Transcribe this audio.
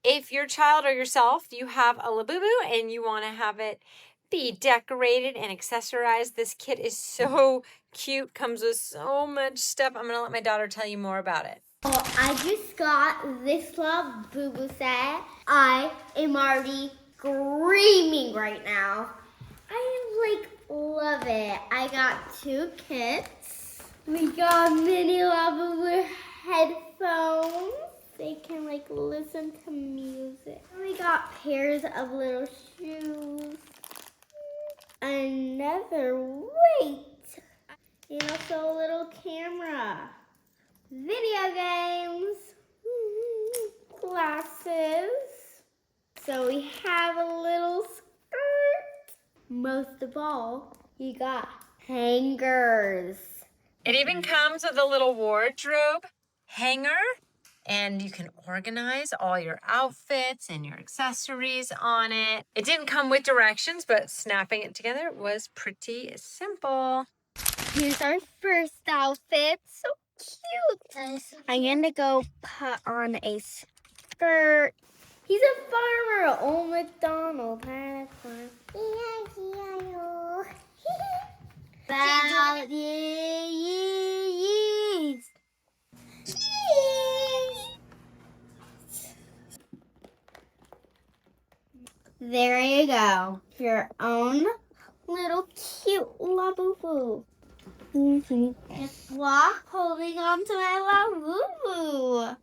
If your child or yourself, you have a Labubu and you want to have it be decorated and accessorized, this kit is so cute. Comes with so much stuff. I'm going to let my daughter tell you more about it. Oh, I just got this Labubu set. I am already screaming right now. I love it. I got 2 kits. We got mini Labubu headphones. They can listen to music. We got pairs of little shoes. Another weight. And also a little camera. Video games. Glasses. So we have a little skirt. Most of all, you got hangers. It even comes with a little wardrobe hanger, and you can organize all your outfits and your accessories on it. It didn't come with directions, but snapping it together was pretty simple. Here's our first outfit. So cute. I'm gonna go put on a skirt. He's a farmer. Old MacDonald had a farm. E-I-E-I-O. There you go. Your own little cute Labubu. Just walk holding on to my Labubu.